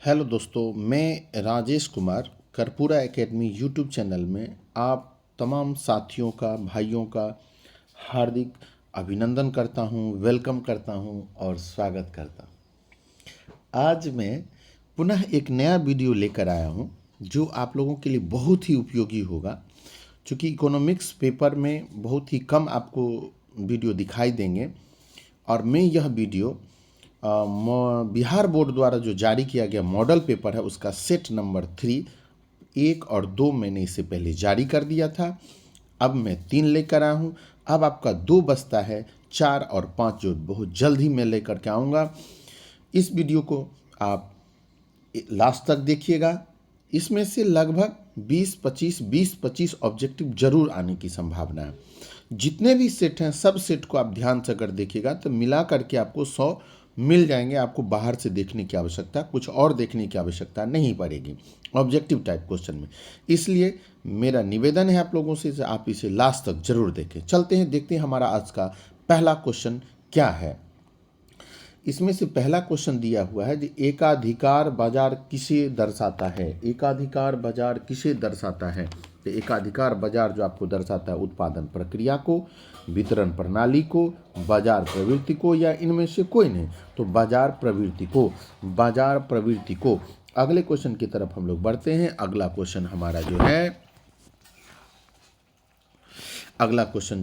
Hello दोस्तों, मैं Rajesh Kumar Karpura academy YouTube channel में आप तमाम साथियों का, भाइयों का हार्दिक अभिनंदन करता हूं, वेलकम करता हूं और स्वागत करता हूं। आज मैं पुनः एक नया वीडियो लेकर आया हूं जो आप लोगों के लिए बहुत ही उपयोगी होगा। चूँकि इकोनॉमिक्स पेपर में बहुत ही कम आपको वीडियो दिखाई देंगे और मैं यह वीडियो बिहार बोर्ड द्वारा जो जारी किया गया मॉडल पेपर है उसका सेट नंबर 3, 1 और 2 मैंने इससे पहले जारी कर दिया था। अब मैं 3 लेकर आया हूँ। अब आपका 2 बचता है, 4 और 5 जो बहुत जल्द ही मैं लेकर के आऊँगा। इस वीडियो को आप लास्ट तक देखिएगा। इसमें से लगभग 20-25 ऑब्जेक्टिव जरूर आने की संभावना है। जितने भी सेट हैं सब सेट को आप ध्यान से अगर देखिएगा तो मिला करके आपको 100 मिल जाएंगे। आपको बाहर से देखने की आवश्यकता, कुछ और देखने की आवश्यकता नहीं पड़ेगी ऑब्जेक्टिव टाइप क्वेश्चन में। इसलिए मेरा निवेदन है आप लोगों से आप इसे लास्ट तक जरूर देखें। चलते हैं, देखते हैं हमारा आज का पहला क्वेश्चन क्या है। इसमें से पहला क्वेश्चन दिया हुआ है कि एकाधिकार बाजार किसे दर्शाता है। एकाधिकार बाजार किसे दर्शाता है? तो एकाधिकार बाजार जो आपको दर्शाता है उत्पादन प्रक्रिया को, वितरण प्रणाली को, बाजार प्रवृत्ति को, या इनमें से कोई नहीं। तो बाजार प्रवृत्ति को, बाजार प्रवृत्ति को। अगले क्वेश्चन की तरफ हम लोग बढ़ते हैं। अगला क्वेश्चन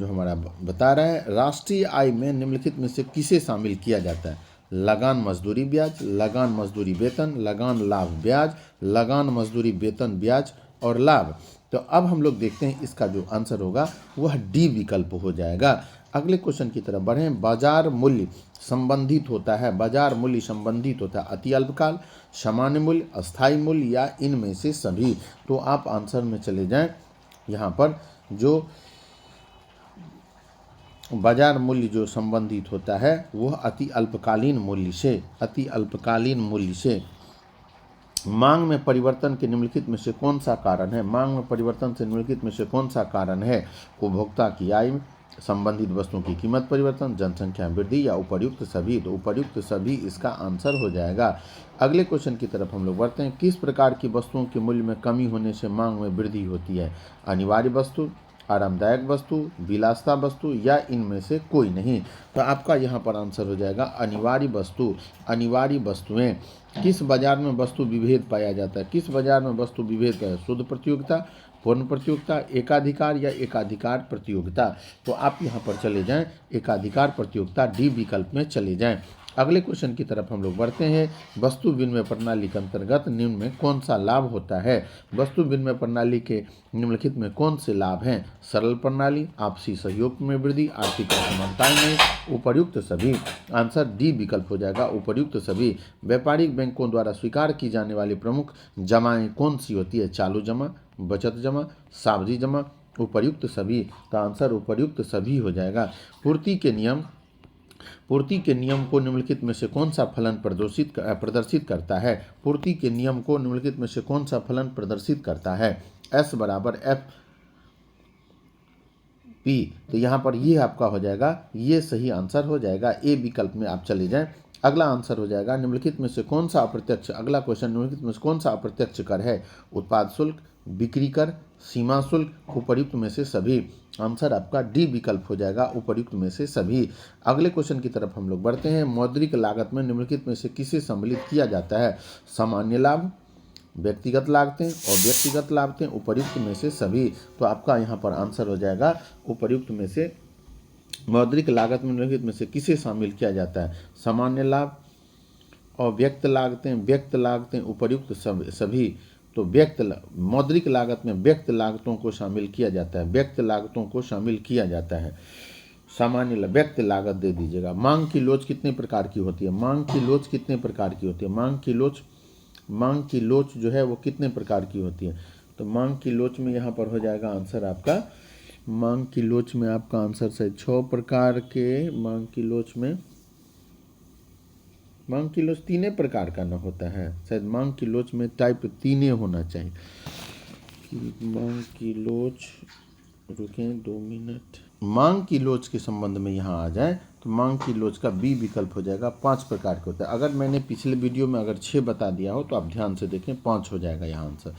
हमारा बता रहा है राष्ट्रीय आय में निम्नलिखित में से किसे शामिल किया जाता है? लगान मजदूरी ब्याज, लगान मजदूरी वेतन, लगान लाभ ब्याज, लगान मजदूरी वेतन ब्याज और लाभ। तो अब हम लोग देखते हैं इसका जो आंसर होगा वह डी विकल्प हो जाएगा। अगले क्वेश्चन की तरफ बढ़ें। बाजार मूल्य संबंधित होता है, बाजार मूल्य संबंधित होता है अति अल्पकाल, सामान्य मूल्य, अस्थायी मूल्य या इनमें से सभी। तो आप आंसर में चले जाएं। यहाँ पर जो बाजार मूल्य जो संबंधित होता है वह अति अल्पकालीन मूल्य से। मांग में परिवर्तन के निम्नलिखित में से कौन सा कारण है? मांग में परिवर्तन से निम्नलिखित में से कौन सा कारण है? उपभोक्ता की आय, संबंधित वस्तुओं की कीमत परिवर्तन, जनसंख्या वृद्धि या उपर्युक्त सभी। तो उपर्युक्त सभी इसका आंसर हो जाएगा। अगले क्वेश्चन की तरफ हम लोग बढ़ते हैं। किस प्रकार की वस्तुओं के मूल्य में कमी होने से मांग में वृद्धि होती है? अनिवार्य वस्तु, आरामदायक वस्तु, विलासिता वस्तु या इनमें से कोई नहीं। तो आपका यहाँ पर आंसर हो जाएगा अनिवार्य वस्तु। अनिवार्य वस्तुएं। किस बाजार में वस्तु विभेद पाया जाता है? किस बाजार में वस्तु विभेद पाया? शुद्ध प्रतियोगिता, पूर्ण प्रतियोगिता, एकाधिकार या एकाधिकार प्रतियोगिता। तो आप यहाँ पर चले जाएं, एकाधिकार प्रतियोगिता, डी विकल्प में चले जाएं। अगले क्वेश्चन की तरफ हम लोग बढ़ते हैं। वस्तु विनिमय प्रणाली के अंतर्गत निम्न में कौन सा लाभ होता है? वस्तु विनिमय प्रणाली के निम्नलिखित में कौन से लाभ हैं? सरल प्रणाली, आपसी सहयोग में वृद्धि, आर्थिक असमानताएं नहीं, उपर्युक्त सभी। आंसर डी विकल्प हो जाएगा, उपर्युक्त सभी। व्यापारिक बैंकों द्वारा स्वीकार की जाने वाली प्रमुख जमाएं कौन सी होती है? चालू जमा, बचत जमा, सावधि जमा, उपर्युक्त सभी। का आंसर उपर्युक्त सभी हो जाएगा। पूर्ति के नियम को निम्नलिखित में से कौन सा फलन प्रदर्शित करता है? पूर्ति के नियम को निम्नलिखित में से कौन सा फलन प्रदर्शित करता है? S बराबर एफ पी। तो यहाँ पर ये आपका हो जाएगा, ये सही आंसर हो जाएगा। ए विकल्प में आप चले जाएं। अगला आंसर हो जाएगा निम्नलिखित में से कौन सा अप्रत्यक्ष, अगला क्वेश्चन निम्नलिखित में से कौन सा अप्रत्यक्ष कर है? उत्पाद शुल्क, बिक्री कर, सीमा शुल्क, उपर्युक्त में से सभी। आंसर आपका डी विकल्प हो जाएगा, उपर्युक्त में से सभी। अगले क्वेश्चन की तरफ हम लोग बढ़ते हैं। मौद्रिक लागत में निम्नलिखित में से किसे सम्मिलित किया जाता है? सामान्य लाभ, व्यक्तिगत लागतें और व्यक्तिगत लागतें, उपर्युक्त में से सभी। तो आपका यहाँ पर आंसर हो जाएगा उपर्युक्त में से। मौद्रिक लागत में निम्नलिखित में से किसे शामिल किया जाता है? सामान्य लाभ और व्यक्त लागतें, उपर्युक्त सभी। तो मौद्रिक लागत में व्यक्त लागतों को शामिल किया जाता है, व्यक्त लागतों को शामिल किया जाता है। सामान्य व्यक्त लागत दे दीजिएगा। मांग की लोच कितने प्रकार की होती है? मांग की लोच कितने प्रकार की होती है? मांग की लोच जो है वो कितने प्रकार की होती है? तो मांग की लोच में यहाँ पर हो जाएगा आंसर आपका, मांग की लोच में आपका आंसर शायद 6 प्रकार के। मांग की लोच 3 प्रकार का न होता है शायद। मांग की लोच में टाइप 3 होना चाहिए। मांग की लोच, रुकें 2 मिनट। मांग की लोच के संबंध में यहाँ आ जाए तो मांग की लोच का बी विकल्प हो जाएगा। 5 प्रकार के होते हैं। अगर मैंने पिछले वीडियो में अगर 6 बता दिया हो तो आप ध्यान से देखें, 5 हो जाएगा यहाँ आंसर।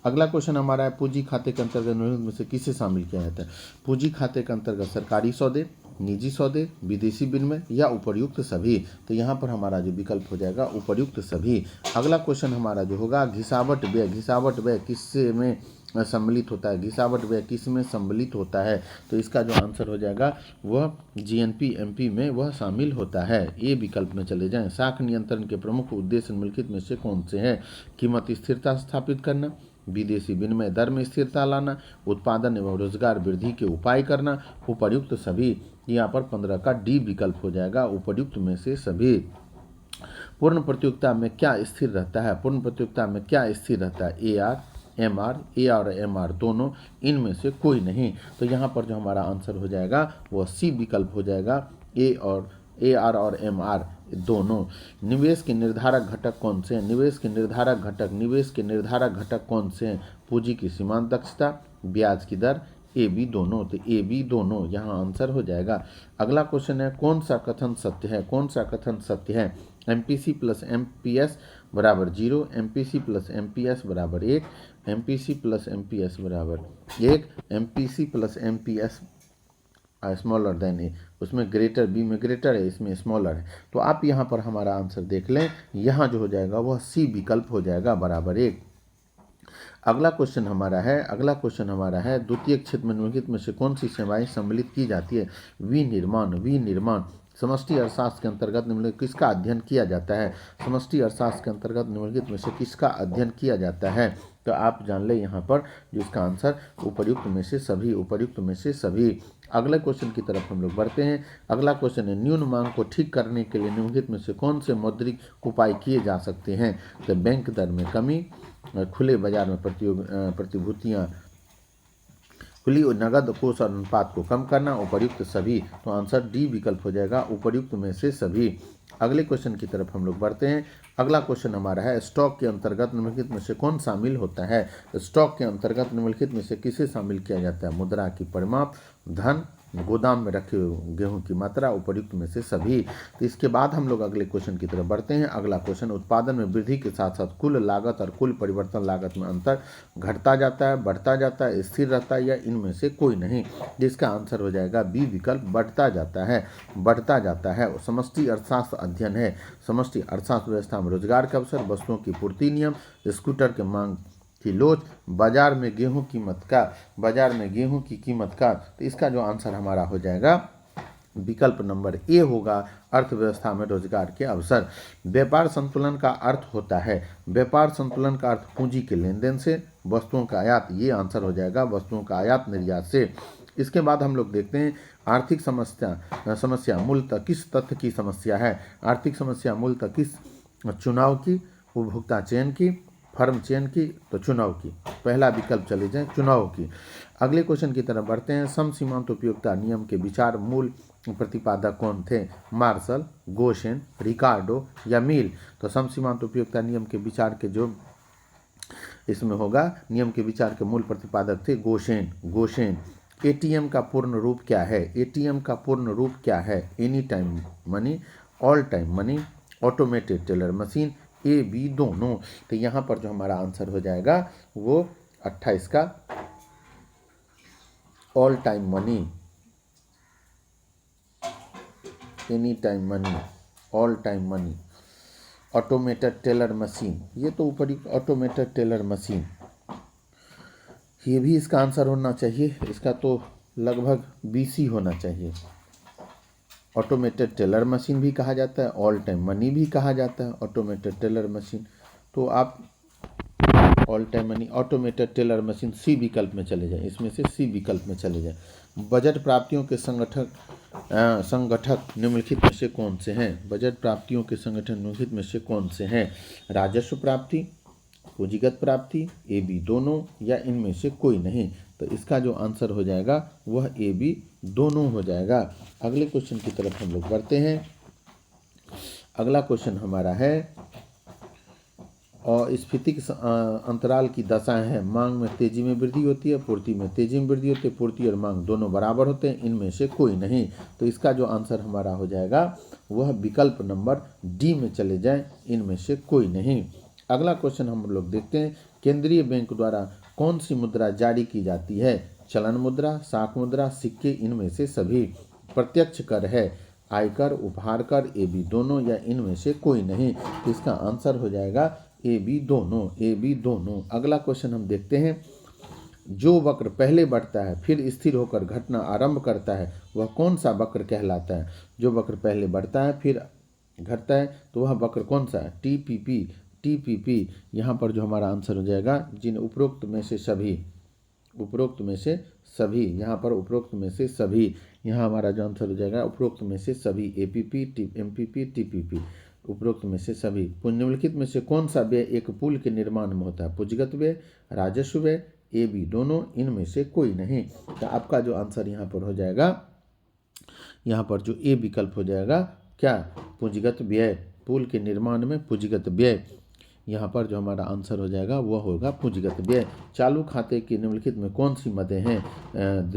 अगला क्वेश्चन हमारा है, पूंजी खाते के अंतर्गत निम्नलिखित में से किसे शामिल किया जाता है? पूंजी खाते के अंतर्गत सरकारी सौदे, निजी सौदे, विदेशी विनिमय या उपर्युक्त सभी। तो यहाँ पर हमारा जो विकल्प हो जाएगा उपर्युक्त सभी। अगला क्वेश्चन हमारा जो होगा, घिसावट व्यय। घिसावट व्यय किससे में सम्मिलित होता है? घिसावट व्यय किस में सम्मिलित होता है? तो इसका जो आंसर हो जाएगा वह जीएनपी एमपी में वह शामिल होता है। ए विकल्प में चले जाएं। साख नियंत्रण के प्रमुख उद्देश्य निम्नलिखित में से कौन से हैं? कीमत स्थिरता स्थापित करना, विदेशी विनिमय दर में स्थिरता लाना, उत्पादन एवं रोजगार वृद्धि के उपाय करना, उपर्युक्त सभी। यहाँ पर 15 का डी विकल्प हो जाएगा, उपर्युक्त में से सभी। पूर्ण प्रतियोगिता में क्या स्थिर रहता है? पूर्ण प्रतियोगिता में क्या स्थिर रहता है? ए और एम आर दोनों, इनमें से कोई नहीं। तो यहाँ पर जो हमारा आंसर हो जाएगा वह सी विकल्प हो जाएगा, ए आर और एम आर दोनों। निवेश के निर्धारक घटक कौन से हैं? निवेश के निर्धारक घटक कौन से हैं? पूंजी की सीमांत दक्षता, ब्याज की दर, ए बी दोनों। तो ए बी दोनों यहाँ आंसर हो जाएगा। अगला क्वेश्चन है, कौन सा कथन सत्य है? कौन सा कथन सत्य है? एमपीसी प्लस एमपीएस बराबर 0, एमपीसी प्लस एमपीएस बराबर 1, एमपीसी प्लस एमपीएस बराबर 1, MPC plus MPS smaller than A. उसमें ग्रेटर, बी में ग्रेटर है, इसमें स्मॉलर है। तो आप यहाँ पर हमारा आंसर देख लें, यहाँ जो हो जाएगा वह सी विकल्प हो जाएगा, बराबर 1। अगला क्वेश्चन हमारा है, द्वितीय क्षेत्र में निम्नलिखित में से कौन सी सेवाएं सम्मिलित की जाती है? विनिर्माण। समष्टि अर्थशास्त्र के अंतर्गत निम्नलिखित किसका अध्ययन किया जाता है? समष्टि अर्थशास्त्र के अंतर्गत निम्नलिखित में से किसका अध्ययन किया जाता है? तो आप जान ले यहाँ पर जिसका आंसर उपर्युक्त में से सभी। अगले क्वेश्चन की तरफ हम लोग बढ़ते हैं। अगला क्वेश्चन है, न्यून मांग को ठीक करने के लिए निम्नलिखित में से कौन से मौद्रिक उपाय किए जा सकते हैं? तो बैंक दर में कमी, खुले बाजार में प्रतिभूतियां, खुली और नगद कोष अनुपात को कम करना, उपर्युक्त सभी। तो आंसर डी विकल्प हो जाएगा, उपर्युक्त में से सभी। अगले क्वेश्चन की तरफ हम लोग बढ़ते हैं। अगला क्वेश्चन हमारा है, स्टॉक के अंतर्गत निम्नलिखित में से कौन शामिल होता है? स्टॉक के अंतर्गत निम्नलिखित में से किसे शामिल किया जाता है? मुद्रा की परिमाप, धन, गोदाम में रखे हुए गेहूं की मात्रा, उपर्युक्त में से सभी। तो इसके बाद हम लोग अगले क्वेश्चन की तरफ बढ़ते हैं। अगला क्वेश्चन, उत्पादन में वृद्धि के साथ साथ कुल लागत और कुल परिवर्तन लागत में अंतर घटता जाता है, बढ़ता जाता है, स्थिर रहता है या इनमें से कोई नहीं? जिसका आंसर हो जाएगा बी विकल्प, बढ़ता जाता है। समष्टि अर्थशास्त्र अध्ययन है। समष्टि अर्थशास्त्र व्यवस्था में रोजगार के अवसर, वस्तुओं की पूर्ति नियम, स्कूटर के मांग की लोच, बाजार में गेहूं की कीमत का। तो इसका जो आंसर हमारा हो जाएगा विकल्प नंबर ए होगा, अर्थव्यवस्था में रोजगार के अवसर। व्यापार संतुलन का अर्थ होता है, व्यापार संतुलन का अर्थ पूंजी के लेन देन से, वस्तुओं का आयात, ये आंसर हो जाएगा वस्तुओं का आयात निर्यात से। इसके बाद हम लोग देखते हैं, आर्थिक समस्या मूलतः किस तथ्य की समस्या है? आर्थिक समस्या मूलतः किस? चुनाव की, उपभोक्ता चयन की, फर्म चयन की, तो चुनाव की। पहला विकल्प चले जाएं, चुनाव की। अगले क्वेश्चन की तरफ बढ़ते हैं। सम सीमांत उपयोगिता नियम के विचार मूल प्रतिपादक कौन थे? मार्शल, गोशेन, रिकार्डो या मील? तो सम सीमांत उपयोगिता नियम के विचार के जो इसमें होगा, नियम के विचार के मूल प्रतिपादक थे गोशेन। एटीएम का पूर्ण रूप क्या है? एटीएम का पूर्ण रूप क्या है? Any time money, all time money, automated teller machine, A B दोनों। तो यहाँ पर जो हमारा आंसर हो जाएगा वो 28 का all time money, any time money, all time money, automated teller machine. ये तो ऊपर ही ऑटोमेटेड टेलर मशीन, ये भी इसका आंसर होना चाहिए। इसका तो लगभग 20 ही होना चाहिए। ऑटोमेटेड टेलर मशीन भी कहा जाता है, ऑल टाइम मनी भी कहा जाता है ऑटोमेटेड टेलर मशीन। तो आप all time money, automated teller machine, C विकल्प में चले जाएं, इसमें से सी विकल्प में चले जाएं। बजट प्राप्तियों के संगठक निम्नलिखित में से कौन से हैं? बजट प्राप्तियों के संगठन निम्नलिखित में से कौन से हैं? राजस्व प्राप्ति, पूंजीगत प्राप्ति, ए बी दोनों या इनमें से कोई नहीं? तो इसका जो आंसर हो जाएगा वह ए बी दोनों हो जाएगा। अगले क्वेश्चन की तरफ हम लोग बढ़ते हैं। अगला क्वेश्चन हमारा है, और स्फीतिक अंतराल की दशाएं हैं। मांग में तेजी में वृद्धि होती है, पूर्ति में तेजी में वृद्धि होती है, पूर्ति और मांग दोनों बराबर होते हैं, इनमें से कोई नहीं। तो इसका जो आंसर हमारा हो जाएगा वह विकल्प नंबर डी में चले जाएं, इनमें से कोई नहीं। अगला क्वेश्चन हम लोग देखते हैं, केंद्रीय बैंक द्वारा कौन सी मुद्रा जारी की जाती है? चलन मुद्रा, साख मुद्रा, सिक्के, इनमें से सभी। प्रत्यक्ष कर है, आयकर, उपहार कर, ए बी दोनों, या इनमें से कोई नहीं। तो इसका आंसर हो जाएगा ए बी दोनों, ए बी दोनों। अगला क्वेश्चन हम देखते हैं, जो वक्र पहले बढ़ता है फिर स्थिर होकर घटना आरंभ करता है वह कौन सा वक्र कहलाता है? जो वक्र पहले बढ़ता है फिर घटता है तो वह वक्र कौन सा है? TPP, TPP. यहाँ पर जो हमारा आंसर हो जाएगा, जिन उपरोक्त में से सभी, उपरोक्त में से सभी, यहाँ पर उपरोक्त में से सभी, यहाँ हमारा जो आंसर हो जाएगा उपरोक्त में से सभी, एपीपी, एमपीपी, टीपीपी, उपरोक्त में से सभी। निम्नलिखित में से कौन सा व्यय एक पुल के निर्माण में होता है? पूंजीगत व्यय, राजस्व व्यय, ए बी दोनों, इनमें से कोई नहीं। तो आपका जो आंसर यहाँ पर हो जाएगा, यहाँ पर जो ए विकल्प हो जाएगा क्या? पूंजीगत व्यय। पुल के निर्माण में पूंजीगत व्यय, यहाँ पर जो हमारा आंसर हो जाएगा वह होगा पूंजीगत व्यय। चालू खाते के निम्नलिखित में कौन सी मदें हैं?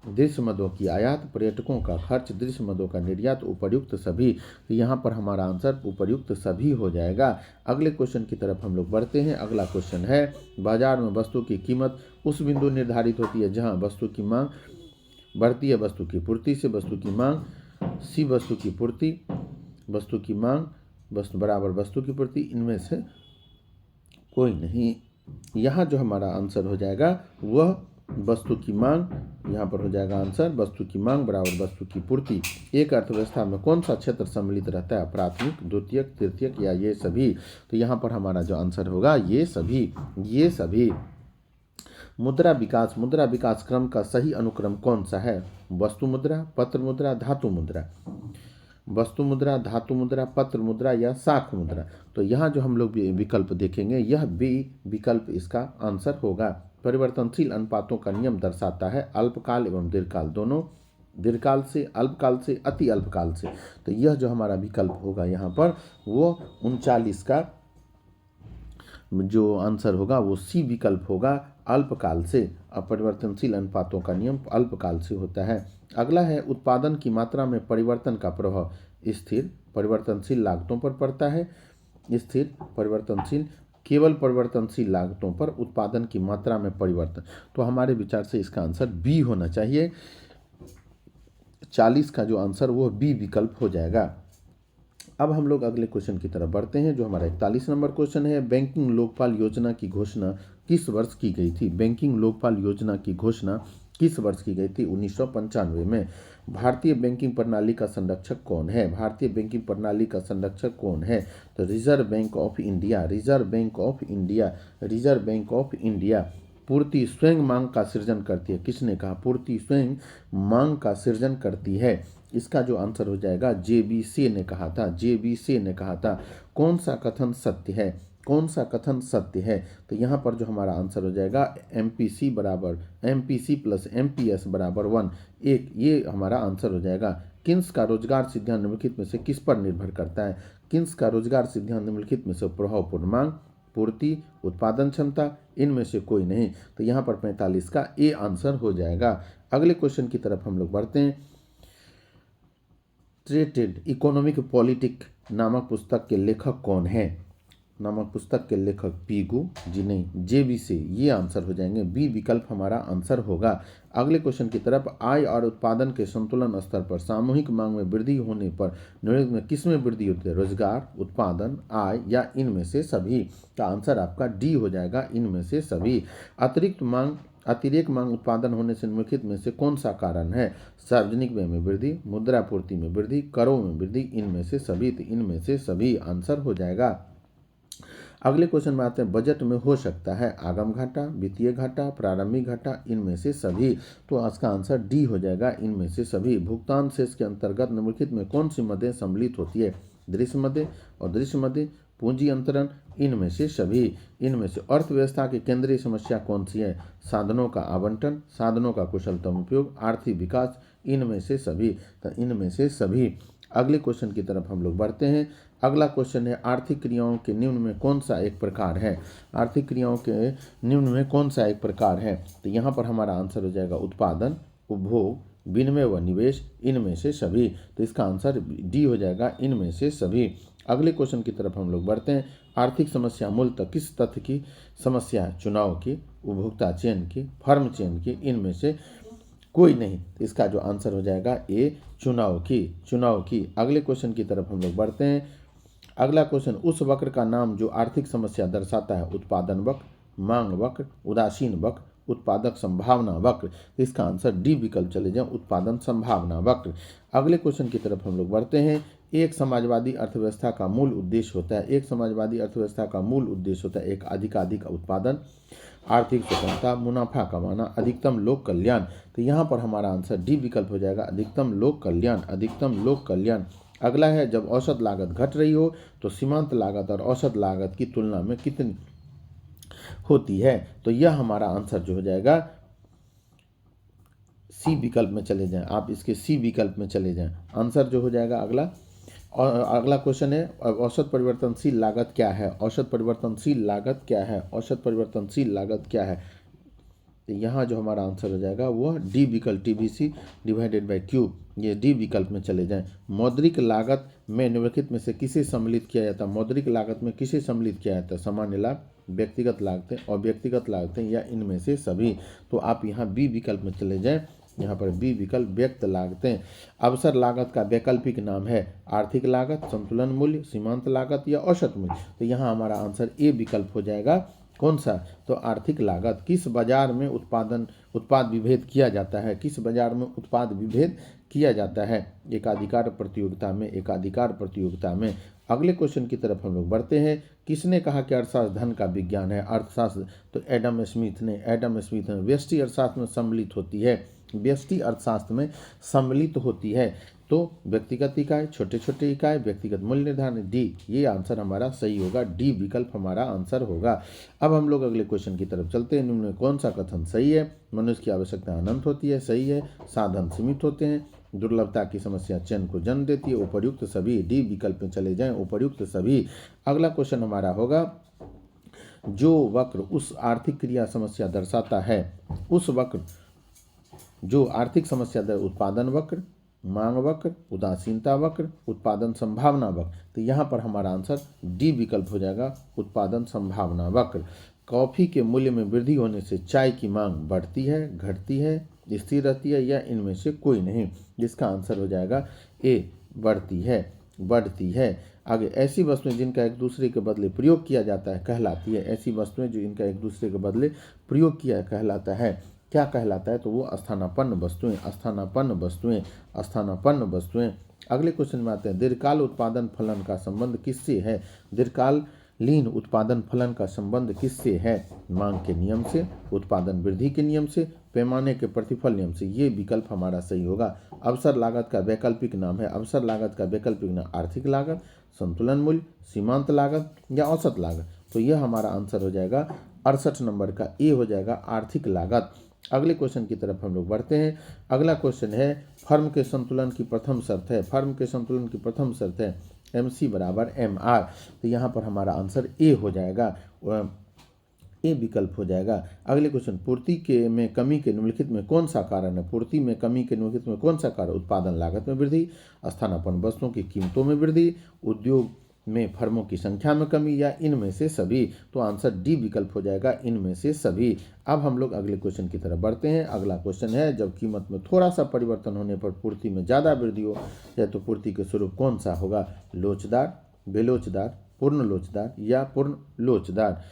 दृश्य मदों की आयात, पर्यटकों का खर्च, दृश्य मदों का निर्यात, उपर्युक्त सभी। तो यहाँ पर हमारा आंसर उपर्युक्त सभी हो जाएगा। अगले क्वेश्चन की तरफ हम लोग बढ़ते हैं। अगला क्वेश्चन है, बाजार में वस्तु की कीमत उस बिंदु निर्धारित होती है जहाँ वस्तु की मांग बढ़ती है वस्तु की पूर्ति से। वस्तु की मांग, सी वस्तु की पूर्ति, वस्तु की मांग वस्तु बराबर वस्तु की पूर्ति, इनमें से कोई नहीं। यहाँ जो हमारा आंसर हो जाएगा वह वस्तु की मांग, यहाँ पर हो जाएगा आंसर वस्तु की मांग बराबर वस्तु की पूर्ति। एक अर्थव्यवस्था में कौन सा क्षेत्र सम्मिलित रहता है? प्राथमिक, द्वितीयक, तृतीयक, या ये सभी। तो यहाँ पर हमारा जो आंसर होगा ये सभी, ये सभी। मुद्रा विकास, मुद्रा विकास क्रम का सही अनुक्रम कौन सा है? वस्तु मुद्रा, पत्र मुद्रा, धातु मुद्रा। वस्तु मुद्रा, धातु मुद्रा, पत्र मुद्रा, या साख मुद्रा। तो यहाँ जो हम लोग विकल्प देखेंगे यह बी विकल्प इसका आंसर होगा। परिवर्तनशील अनुपातों का नियम दर्शाता है अल्पकाल एवं दीर्घकाल दोनों, दीर्घकाल से, अल्पकाल से, अति अल्पकाल से। तो यह जो हमारा विकल्प होगा यहाँ पर वो 39 का जो आंसर होगा वो सी विकल्प होगा, अल्पकाल से। अपरिवर्तनशील अनुपातों का नियम अल्पकाल से होता है। अगला है, उत्पादन की मात्रा में परिवर्तन का प्रभाव स्थिर परिवर्तनशील लागतों पर पड़ता है। स्थिर परिवर्तनशील, केवल परिवर्तनशील लागतों पर उत्पादन की मात्रा में परिवर्तन। तो हमारे विचार से इसका आंसर बी होना चाहिए। 40 का जो आंसर वो बी विकल्प हो जाएगा। अब हम लोग अगले क्वेश्चन की तरफ बढ़ते हैं जो हमारा 41 नंबर क्वेश्चन है। बैंकिंग लोकपाल योजना की घोषणा किस वर्ष की गई थी? बैंकिंग लोकपाल योजना की घोषणा किस वर्ष की गई थी? 1995 में। भारतीय बैंकिंग प्रणाली का संरक्षक कौन है? भारतीय बैंकिंग प्रणाली का संरक्षक कौन है? तो reserve bank of India, reserve bank of India, reserve bank of India. पूर्ति स्वयं मांग का सृजन करती है। किसने कहा? पूर्ति स्वयं मांग का सृजन करती है। इसका जो आंसर हो जाएगा जेबीसी ने कहा था, जेबीसी ने कहा था। कौन सा कथन सत्य है? कौन सा कथन सत्य है? तो यहाँ पर जो हमारा आंसर हो जाएगा एमपीसी बराबर एमपीसी प्लस एमपीएस बराबर 1, एक, ये हमारा आंसर हो जाएगा। किन्स का रोजगार सिद्धांत निम्नलिखित में से किस पर निर्भर करता है? किन्स का रोजगार सिद्धांत निम्नलिखित में से प्रभावपूर्ण मांग, पूर्ति, उत्पादन क्षमता, इनमें से कोई नहीं। तो यहाँ पर 45 का ए आंसर हो जाएगा। अगले क्वेश्चन की तरफ हम लोग बढ़ते हैं। ट्रेटेड इकोनॉमिक पॉलिटिक नामक पुस्तक के लेखक कौन है? नामक पुस्तक के लेखक पीगू जी नहीं, जेबी से, ये आंसर हो जाएंगे। बी विकल्प हमारा आंसर होगा। अगले क्वेश्चन की तरफ, आय और उत्पादन के संतुलन स्तर पर सामूहिक मांग में वृद्धि होने पर निम्नलिखित में किसमें वृद्धि होती है? रोजगार, उत्पादन, आय, या इनमें से सभी। का आंसर आपका डी हो जाएगा, इनमें से सभी। अतिरेक मांग उत्पादन होने से निम्नलिखित में से कौन सा कारण है? सार्वजनिक व्यय में वृद्धि, मुद्रापूर्ति में वृद्धि, करों में वृद्धि, इनमें से सभी। तो इनमें से सभी आंसर हो जाएगा। अगले क्वेश्चन में आते हैं, बजट में हो सकता है आगम घाटा, वित्तीय घाटा, प्रारंभिक घाटा, इनमें से सभी। तो इसका आंसर डी हो जाएगा, इनमें से सभी। भुगतान शेष के अंतर्गत निम्नलिखित में कौन सी मदें सम्मिलित होती है? दृश्य मदें और दृश्य मदें, पूंजी अंतरण, इनमें से सभी। इनमें से अर्थव्यवस्था की केंद्रीय समस्या कौन सी है? साधनों का आवंटन, साधनों का कुशलतम उपयोग, आर्थिक विकास, इनमें से सभी। तो इनमें से सभी। अगले क्वेश्चन की तरफ हम लोग बढ़ते हैं। अगला क्वेश्चन है आर्थिक क्रियाओं के निम्न में कौन सा एक प्रकार है। आर्थिक क्रियाओं के निम्न में कौन सा एक प्रकार है। तो यहाँ पर हमारा आंसर हो जाएगा उत्पादन, उपभोग, विनिमय व निवेश, इनमें से सभी। तो इसका आंसर डी हो जाएगा, इनमें से सभी। अगले क्वेश्चन की तरफ हम लोग बढ़ते हैं। आर्थिक समस्या मूलतः किस तथ्य की समस्या है। चुनाव की, उपभोक्ता चयन की, फर्म चयन की, इनमें से कोई नहीं। तो इसका जो आंसर हो जाएगा ए, चुनाव की। अगले क्वेश्चन की तरफ हम लोग बढ़ते हैं। अगला क्वेश्चन, उस वक्र का नाम जो आर्थिक समस्या दर्शाता है। उत्पादन वक्र, मांग वक्र, उदासीन वक्र, उत्पादक संभावना वक्र। तो इसका आंसर डी विकल्प चले जाए, उत्पादन संभावना वक्र। अगले क्वेश्चन की तरफ हम लोग बढ़ते हैं। एक समाजवादी अर्थव्यवस्था का मूल उद्देश्य होता है। एक समाजवादी अर्थव्यवस्था का मूल उद्देश्य होता है एक अधिकाधिक उत्पादन, आर्थिक स्वतंत्रता, मुनाफा कमाना, अधिकतम लोक कल्याण। तो यहाँ पर हमारा आंसर डी विकल्प हो जाएगा, अधिकतम लोक कल्याण। अगला है, जब औसत लागत घट रही हो तो सीमांत लागत और औसत लागत की तुलना में कितनी होती है। तो यह हमारा आंसर जो हो जाएगा सी विकल्प में चले जाएं। आप इसके सी विकल्प में चले जाएं, आंसर जो हो जाएगा अगला। और अगला क्वेश्चन है, औसत परिवर्तनशील लागत क्या है। औसत परिवर्तनशील लागत क्या है। तो यहाँ जो हमारा आंसर हो जाएगा वह डी विकल्प, TBC डिवाइडेड बाय Q। ये डी विकल्प में चले जाएं। मौद्रिक लागत में निम्नलिखित में से किसे सम्मिलित किया जाता है। मौद्रिक लागत में किसे सम्मिलित किया जाता है। सामान्य लाभ, व्यक्तिगत लागतें और व्यक्तिगत लागतें, या इनमें से सभी। तो आप यहाँ बी विकल्प में चले जाएं। यहाँ पर बी विकल्प, व्यक्त लागतें। अवसर लागत का वैकल्पिक नाम है आर्थिक लागत, संतुलन मूल्य, सीमांत लागत या औसत मूल्य। तो यहाँ हमारा आंसर ए विकल्प हो जाएगा। कौन सा। तो आर्थिक लागत। किस बाजार में उत्पाद विभेद किया जाता है। किस बाजार में उत्पाद विभेद किया जाता है। एकाधिकार प्रतियोगिता में। अगले क्वेश्चन की तरफ हम लोग बढ़ते हैं। किसने कहा कि अर्थशास्त्र धन का विज्ञान है। अर्थशास्त्र, तो एडम स्मिथ ने व्यष्टि अर्थशास्त्र में सम्मिलित होती है। व्यष्टि अर्थशास्त्र में सम्मिलित होती है। तो व्यक्तिगत इकाई, छोटे छोटे इकाई, व्यक्तिगत मूल्य निर्धारण, डी। ये आंसर हमारा सही होगा, डी विकल्प हमारा आंसर होगा। अब हम लोग अगले क्वेश्चन की तरफ चलते हैं। निम्न में कौन सा कथन सही है। मनुष्य की आवश्यकता अनंत होती है, सही है। साधन सीमित होते हैं। दुर्लभता की समस्या चयन को जन्म देती है, उपर्युक्त सभी। डी विकल्प में चले जाएं, उपर्युक्त सभी। अगला क्वेश्चन हमारा होगा, जो वक्र उस आर्थिक क्रिया समस्या दर्शाता है, उस वक्र जो आर्थिक समस्या दर, उत्पादन वक्र, मांग वक्र, उदासीनता वक्र, उत्पादन संभावना वक्र। तो यहाँ पर हमारा आंसर डी विकल्प हो जाएगा, उत्पादन संभावना वक्र। कॉफी के मूल्य में वृद्धि होने से चाय की मांग बढ़ती है, घटती है, स्थिर रहती है, या इनमें से कोई नहीं। जिसका आंसर हो जाएगा ए, बढ़ती है। आगे, ऐसी वस्तुएं जिनका एक दूसरे के बदले प्रयोग किया जाता है कहलाती है। ऐसी वस्तुएं जो इनका एक दूसरे के बदले प्रयोग किया कहलाता है, क्या कहलाता है। तो वो स्थानापन्न वस्तुएं। अगले क्वेश्चन में आते हैं। दीर्घकाल उत्पादन फलन का संबंध किससे है। दीर्घकालीन उत्पादन फलन का संबंध किससे है। मांग के नियम से, उत्पादन वृद्धि के नियम से, पैमाने के प्रतिफल नियम से। ये विकल्प हमारा सही होगा। अवसर लागत का वैकल्पिक नाम है। अवसर लागत का वैकल्पिक नाम आर्थिक लागत, संतुलन मूल्य, सीमांत लागत या औसत लागत। तो यह हमारा आंसर हो जाएगा 68 नंबर का ए हो जाएगा, आर्थिक लागत। अगले क्वेश्चन की तरफ हम लोग बढ़ते हैं। अगला क्वेश्चन है, फर्म के संतुलन की प्रथम शर्त है MC बराबर MR। तो यहाँ पर हमारा आंसर ए हो जाएगा, ए विकल्प हो जाएगा। अगले क्वेश्चन, पूर्ति के में कमी के निम्नलिखित में कौन सा कारण है। पूर्ति में कमी के निम्नलिखित में कौन सा कारण। उत्पादन लागत में वृद्धि, स्थानापन्न वस्तुओं की कीमतों में वृद्धि, उद्योग में फर्मों की संख्या में कमी, या इनमें से सभी। तो आंसर डी विकल्प हो जाएगा, इनमें से सभी। अब हम लोग अगले क्वेश्चन की तरफ बढ़ते हैं। अगला क्वेश्चन है, जब कीमत में थोड़ा सा परिवर्तन होने पर पूर्ति में ज़्यादा वृद्धि हो जाए तो पूर्ति के स्वरूप कौन सा होगा। लोचदार, बेलोचदार, पूर्ण लोचदार या पूर्ण लोचदार।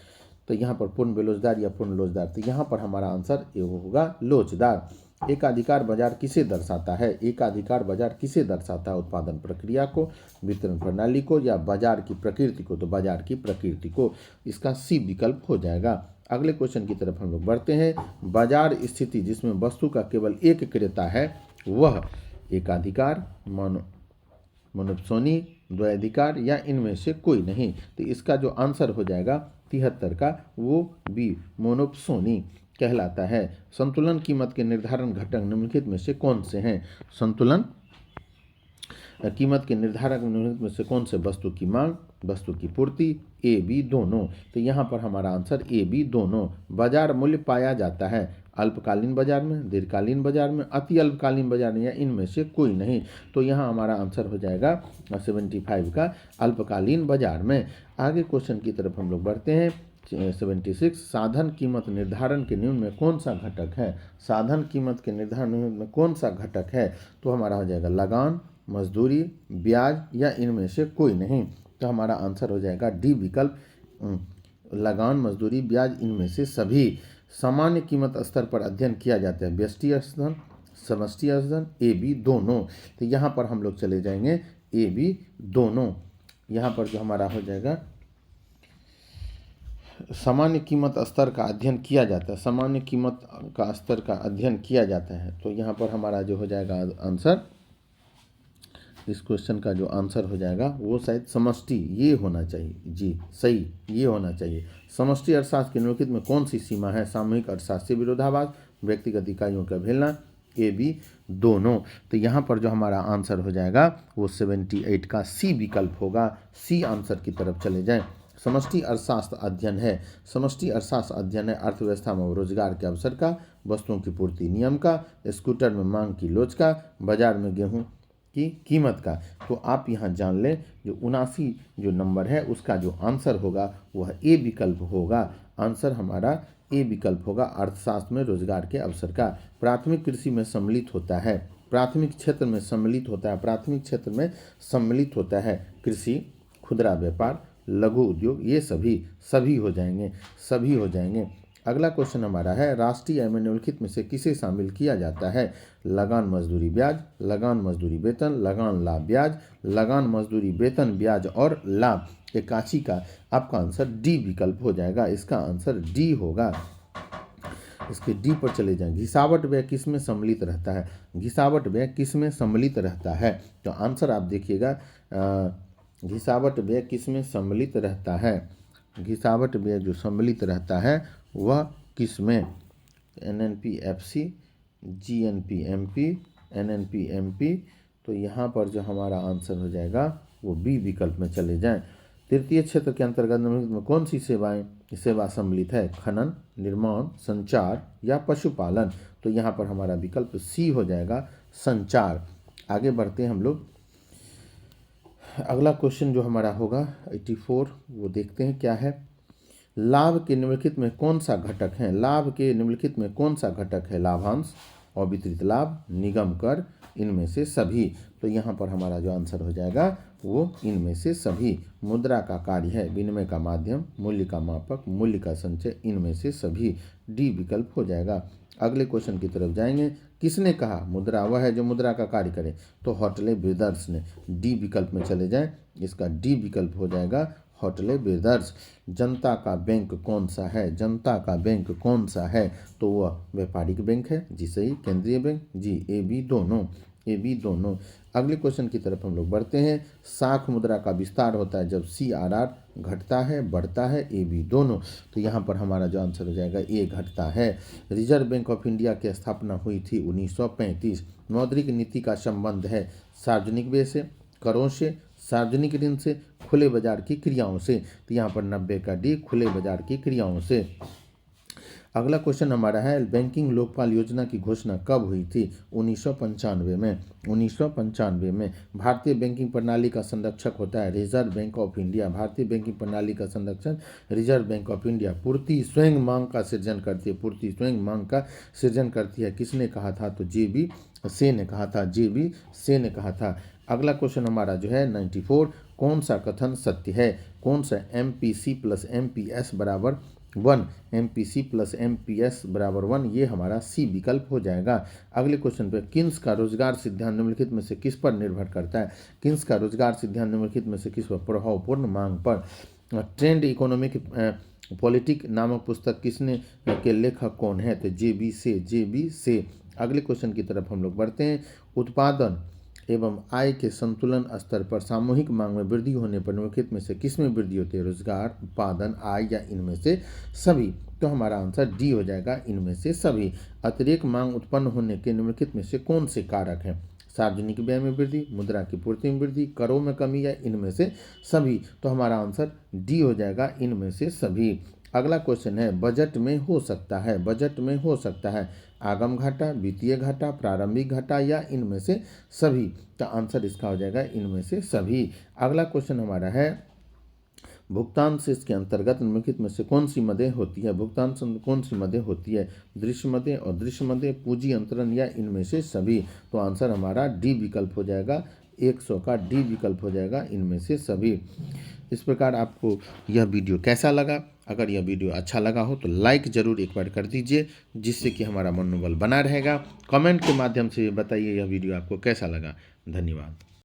तो यहाँ पर पूर्ण बेलोचदार या पूर्ण लोचदार। तो यहाँ पर हमारा आंसर ये होगा, लोचदार। एकाधिकार बाजार किसे दर्शाता है। एकाधिकार बाजार किसे दर्शाता है। उत्पादन प्रक्रिया को, वितरण प्रणाली को, या बाजार की प्रकृति को। तो बाजार की प्रकृति को। इसका सी विकल्प हो जाएगा। अगले क्वेश्चन की तरफ हम लोग बढ़ते हैं। बाजार स्थिति जिसमें वस्तु का केवल एक क्रेता है वह एकाधिकार, मोनोपोली, द्वैधिकार या इनमें से कोई नहीं। तो इसका जो आंसर हो जाएगा 73 का, वो बी, मोनोपोली कहलाता है। संतुलन कीमत के निर्धारण घटक निम्नलिखित में से कौन से हैं। संतुलन कीमत के निर्धारक निम्नलिखित में से कौन से वस्तु की मांग, वस्तु की पूर्ति, ए बी दोनों। तो यहाँ पर हमारा आंसर ए बी दोनों। बाजार मूल्य पाया जाता है अल्पकालीन बाजार में, दीर्घकालीन बाजार में, अति अल्पकालीन बाजार में, या इनमें से कोई नहीं। तो यहाँ हमारा आंसर हो जाएगा 75 का अल्पकालीन बाजार में। आगे क्वेश्चन की तरफ हम लोग बढ़ते हैं। 76 साधन कीमत निर्धारण के नियम में कौन सा घटक है? साधन कीमत के निर्धारण में कौन सा घटक है? तो हमारा हो जाएगा लगान, मजदूरी, ब्याज, या इनमें से कोई नहीं। तो हमारा आंसर हो जाएगा डी विकल्प, लगान, मजदूरी, ब्याज, इनमें से सभी। सामान्य कीमत स्तर पर अध्ययन किया जाता है व्यष्टि अध्ययन, समष्टि अध्ययन, ए बी दोनों। तो यहाँ पर हम लोग चले जाएंगे ए बी दोनों। यहाँ पर जो हमारा हो जाएगा सामान्य कीमत स्तर का अध्ययन किया जाता है, सामान्य कीमत का स्तर का अध्ययन किया जाता है। तो यहाँ पर हमारा जो हो जाएगा आंसर, इस क्वेश्चन का जो आंसर हो जाएगा वो शायद समष्टि ये होना चाहिए। जी सही, ये होना चाहिए। समष्टि अर्थशास्त्र के निम्नलिखित में कौन सी सीमा है? सामूहिक अर्थशास्त्र से विरोधाभास, व्यक्तिगत इकाइयों का अवहेलना, ए बी दोनों। तो यहाँ पर जो हमारा आंसर हो जाएगा वो 78 का सी विकल्प होगा। सी आंसर की तरफ चले जाएं। समष्टि अर्थशास्त्र अध्ययन है, समष्टि अर्थशास्त्र अध्ययन है अर्थव्यवस्था में रोजगार के अवसर का, वस्तुओं की पूर्ति नियम का, स्कूटर में मांग की लोच का, बाजार में गेहूं की कीमत का। तो आप यहाँ जान लें जो 79 जो नंबर है उसका जो आंसर होगा वह ए विकल्प होगा। आंसर हमारा ए विकल्प होगा, अर्थशास्त्र में रोजगार के अवसर का। प्राथमिक कृषि में सम्मिलित होता है, प्राथमिक क्षेत्र में सम्मिलित होता है, प्राथमिक क्षेत्र में सम्मिलित होता है कृषि, खुदरा व्यापार, लघु उद्योग, ये सभी हो जाएंगे, सभी हो जाएंगे। अगला क्वेश्चन हमारा है राष्ट्रीय आय में निम्नलिखित में से किसे शामिल किया जाता है? लगान, मजदूरी, ब्याज, लगान, मजदूरी, वेतन, लगान, लाभ, ब्याज, लगान, मजदूरी, वेतन, ब्याज और लाभ। 81 का आपका आंसर डी विकल्प हो जाएगा। इसका आंसर डी होगा। इसके डी पर चले जाएं। घिसावट व्यय किस में सम्मिलित रहता है? घिसावट व्यय किस में सम्मिलित रहता है? तो आंसर आप देखिएगा, घिसावट व्यय किस में सम्मिलित रहता है? घिसावट व्यय जो सम्मिलित रहता है वह किस में? NNP-FC, GNP-MP, NNP-MP। तो यहाँ पर जो हमारा आंसर हो जाएगा वो बी विकल्प में चले जाएं। तृतीय क्षेत्र के अंतर्गत निम्नलिखित में कौन सी सेवा सम्मिलित है? खनन, निर्माण, संचार या पशुपालन। तो यहाँ पर हमारा विकल्प सी हो जाएगा, संचार। आगे बढ़ते हैं हम लोग। अगला क्वेश्चन जो हमारा होगा 84, वो देखते हैं क्या है। लाभ के निम्नलिखित में कौन सा घटक है? लाभ के निम्नलिखित में कौन सा घटक है? लाभांश, अवितरित लाभ, निगम कर, इनमें से सभी। तो यहाँ पर हमारा जो आंसर हो जाएगा वो इनमें से सभी। मुद्रा का कार्य है विनिमय का माध्यम, मूल्य का मापक, मूल्य का संचय, इनमें से सभी। डी विकल्प हो जाएगा। अगले क्वेश्चन की तरफ जाएंगे। किसने कहा मुद्रा वह है जो मुद्रा का कार्य करे? तो हॉटले ब्रदर्स ने। डी विकल्प में चले जाएं। इसका डी विकल्प हो जाएगा हॉटले ब्रदर्स। जनता का बैंक कौन सा है? जनता का बैंक कौन सा है? तो वह व्यापारिक बैंक है। जी सही। केंद्रीय बैंक, जी ए बी दोनों, ए बी दोनों। अगले क्वेश्चन की तरफ हम लोग बढ़ते हैं। साख मुद्रा का विस्तार होता है जब CRR घटता है, बढ़ता है, ए बी दोनों। तो यहाँ पर हमारा जो आंसर हो जाएगा ए घटता है। रिजर्व बैंक ऑफ इंडिया की स्थापना हुई थी 1935। मौद्रिक नीति का संबंध है सार्वजनिक व्यय से, करों से, सार्वजनिक ऋण से, खुले बाजार की क्रियाओं से। तो यहाँ पर 90 का डी, खुले बाजार की क्रियाओं से। अगला क्वेश्चन हमारा है बैंकिंग लोकपाल योजना की घोषणा कब हुई थी? 1995 में। 1995 में। भारतीय बैंकिंग प्रणाली का संरक्षक होता है रिजर्व बैंक ऑफ इंडिया। भारतीय बैंकिंग प्रणाली का संरक्षक रिजर्व बैंक ऑफ इंडिया। पूर्ति स्वयं मांग का सृजन करती है, पूर्ति स्वयं मांग का सृजन करती है। किसने कहा था? तो JB से ने कहा था, JB से ने कहा था। अगला क्वेश्चन हमारा जो है 94, कौन सा कथन सत्य है? कौन सा? MPC + MPS = 1, MPC + MPS = 1, ये हमारा सी विकल्प हो जाएगा। अगले क्वेश्चन पे किन्स का रोजगार सिद्धांत निम्नलिखित में से किस पर निर्भर करता है? किन्स का रोजगार सिद्धांत निम्नलिखित में से किस पर? प्रभावपूर्ण मांग पर। ट्रेंड इकोनॉमिक पॉलिटिक नामक पुस्तक किसने के लेखक कौन है? तो JB से, JB से। अगले क्वेश्चन की तरफ हम लोग बढ़ते हैं। उत्पादन एवं आय के संतुलन स्तर पर सामूहिक मांग में वृद्धि होने पर निम्नलिखित में से किस में वृद्धि होती है? रोजगार, उत्पादन, आय या इनमें से सभी। तो हमारा आंसर डी हो जाएगा, इनमें से सभी। अतिरिक्त मांग उत्पन्न होने के निम्नलिखित में से कौन से कारक हैं? सार्वजनिक व्यय में वृद्धि, मुद्रा की पूर्ति में वृद्धि, करों में कमी या इनमें से सभी। तो हमारा आंसर डी हो जाएगा, इनमें से सभी। अगला क्वेश्चन है बजट में हो सकता है, बजट में हो सकता है आगम घाटा, वित्तीय घाटा, प्रारंभिक घाटा या इनमें से सभी। तो आंसर इसका हो जाएगा इनमें से सभी। अगला क्वेश्चन हमारा है भुगतान से इसके अंतर्गत निम्नलिखित में से कौन सी मदें होती है। भुगतान से कौन सी मदें होती है, दृश्य मदें और दृश्य मदें, पूंजी अंतरण या इनमें से सभी। तो आंसर हमारा डी विकल्प हो जाएगा, 100 का डी विकल्प हो जाएगा, इनमें से सभी। इस प्रकार आपको यह वीडियो कैसा लगा? अगर यह वीडियो अच्छा लगा हो तो लाइक ज़रूर एक बार कर दीजिए, जिससे कि हमारा मनोबल बना रहेगा। कमेंट के माध्यम से बताइए यह वीडियो आपको कैसा लगा। धन्यवाद।